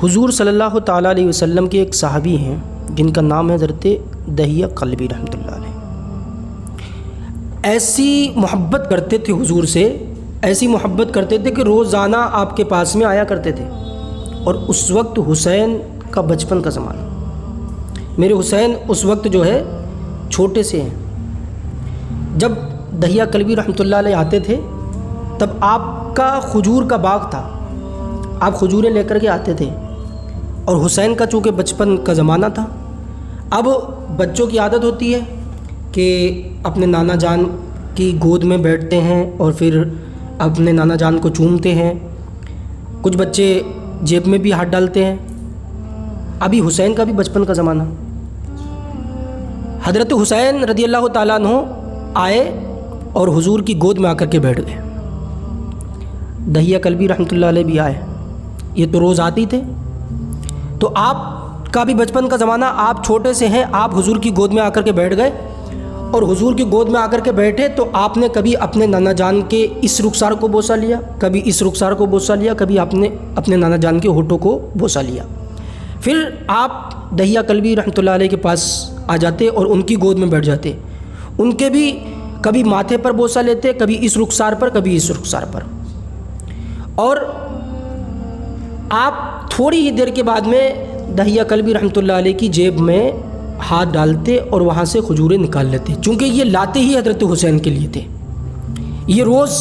حضور صلی اللہ تعالیٰ علیہ وسلم کے ایک صحابی ہیں جن کا نام ہے حضرت دحیہ کلبی رحمۃ اللہ علیہ۔ ایسی محبت کرتے تھے حضور سے، ایسی محبت کرتے تھے کہ روزانہ آپ کے پاس میں آیا کرتے تھے۔ اور اس وقت حسین کا بچپن کا زمانہ، میرے حسین اس وقت جو ہے چھوٹے سے ہیں۔ جب دحیہ کلبی رحمۃ اللہ علیہ آتے تھے تب آپ کا کھجور کا باغ تھا، آپ کھجوریں لے کر کے آتے تھے، اور حسین کا چونکہ بچپن کا زمانہ تھا، اب بچوں کی عادت ہوتی ہے کہ اپنے نانا جان کی گود میں بیٹھتے ہیں اور پھر اپنے نانا جان کو چومتے ہیں، کچھ بچے جیب میں بھی ہاتھ ڈالتے ہیں۔ ابھی حسین کا بھی بچپن کا زمانہ، حضرت حسین رضی اللہ تعالیٰ عنہ آئے اور حضور کی گود میں آ کر کے بیٹھ گئے۔ دحیہ کلبی رحمۃ اللہ علیہ بھی آئے، یہ تو روز آتے تھے۔ تو آپ کا بھی بچپن کا زمانہ، آپ چھوٹے سے ہیں، آپ حضور کی گود میں آ کر کے بیٹھ گئے، اور حضور کی گود میں آ کر کے بیٹھے تو آپ نے کبھی اپنے نانا جان کے اس رخسار کو بوسہ لیا، کبھی اس رخسار کو بوسہ لیا، کبھی آپ نے اپنے نانا جان کے ہونٹوں کو بوسہ لیا۔ پھر آپ دحیہ کلبی رحمۃ اللہ علیہ کے پاس آ جاتے اور ان کی گود میں بیٹھ جاتے، ان کے بھی کبھی ماتھے پر بوسہ لیتے، کبھی اس رخسار پر، کبھی اس رخسار پر، اور آپ تھوڑی ہی دیر کے بعد میں دحیہ کلبی رحمۃ اللہ علیہ کی جیب میں ہاتھ ڈالتے اور وہاں سے کھجوریں نکال لیتے، چونکہ یہ لاتے ہی حضرت حسین کے لیے تھے، یہ روز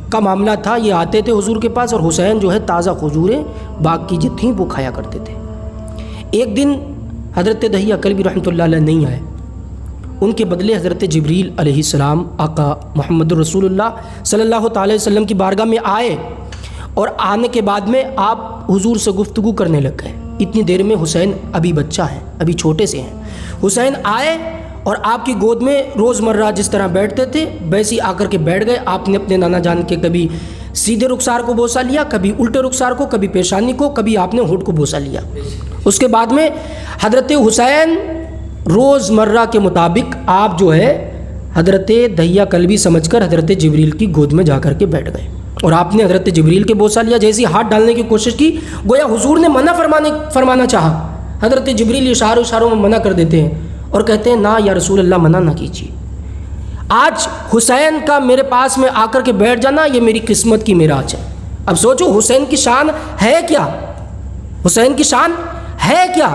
کا معاملہ تھا، یہ آتے تھے حضور کے پاس، اور حسین جو ہے تازہ کھجوریں باغ کی جو تھیں وہ کھایا کرتے تھے۔ ایک دن حضرت دحیہ کلبی رحمۃ اللہ علیہ نہیں آئے، ان کے بدلے حضرت جبریل علیہ السلام آقا محمد رسول اللہ صلی اللہ تعالی وسلم کی بارگاہ میں آئے، اور آنے کے بعد میں آپ حضور سے گفتگو کرنے لگ گئے۔ اتنی دیر میں حسین ابھی بچہ ہیں، ابھی چھوٹے سے ہیں، حسین آئے اور آپ کی گود میں روزمرہ جس طرح بیٹھتے تھے ویسے آ کر کے بیٹھ گئے۔ آپ نے اپنے نانا جان کے کبھی سیدھے رخسار کو بوسہ لیا، کبھی الٹے رخسار کو، کبھی پیشانی کو، کبھی آپ نے ہونٹ کو بوسہ لیا۔ اس کے بعد میں حضرت حسین روزمرہ کے مطابق آپ جو ہے حضرت دحیہ کلبی سمجھ کر حضرت جبریل کی گود میں جا کر کے بیٹھ گئے، اور آپ نے حضرت جبریل کے بوسہ لیا۔ جیسے ہاتھ ڈالنے کی کوشش کی، گویا حضور نے منع فرمانا چاہا، حضرت جبریل اشاروں میں منع کر دیتے ہیں اور کہتے ہیں نا یا رسول اللہ منع نہ کیجیے، آج حسین کا میرے پاس میں آ کر کے بیٹھ جانا یہ میری قسمت کی معراج ہے۔ اب سوچو حسین کی شان ہے کیا، حسین کی شان ہے کیا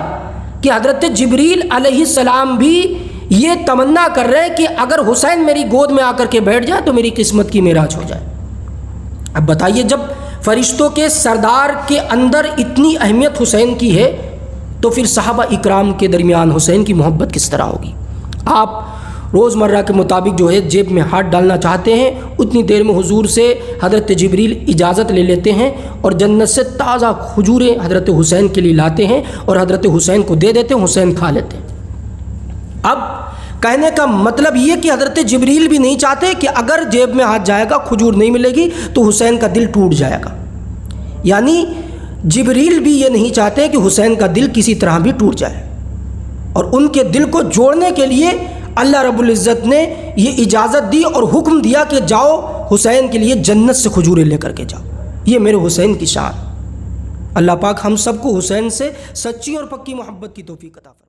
کہ حضرت جبریل علیہ السلام بھی یہ تمنا کر رہے ہیں کہ اگر حسین میری گود میں آ کر کے بیٹھ جائے تو میری قسمت کی معراج ہو جائے۔ اب بتائیے جب فرشتوں کے سردار کے اندر اتنی اہمیت حسین کی ہے تو پھر صحابہ اکرام کے درمیان حسین کی محبت کس طرح ہوگی۔ آپ روزمرہ کے مطابق جو ہے جیب میں ہاتھ ڈالنا چاہتے ہیں، اتنی دیر میں حضور سے حضرت جبریل اجازت لے لیتے ہیں اور جنت سے تازہ کھجوریں حضرت حسین کے لیے لاتے ہیں اور حضرت حسین کو دے دیتے ہیں، حسین کھا لیتے ہیں۔ اب کہنے کا مطلب یہ کہ حضرت جبریل بھی نہیں چاہتے کہ اگر جیب میں ہاتھ جائے گا کھجور نہیں ملے گی تو حسین کا دل ٹوٹ جائے گا، یعنی جبریل بھی یہ نہیں چاہتے کہ حسین کا دل کسی طرح بھی ٹوٹ جائے، اور ان کے دل کو جوڑنے کے لیے اللہ رب العزت نے یہ اجازت دی اور حکم دیا کہ جاؤ حسین کے لیے جنت سے کھجوریں لے کر کے جاؤ۔ یہ میرے حسین کی شان۔ اللہ پاک ہم سب کو حسین سے سچی اور پکی محبت کی توفیق عطا فرمائے۔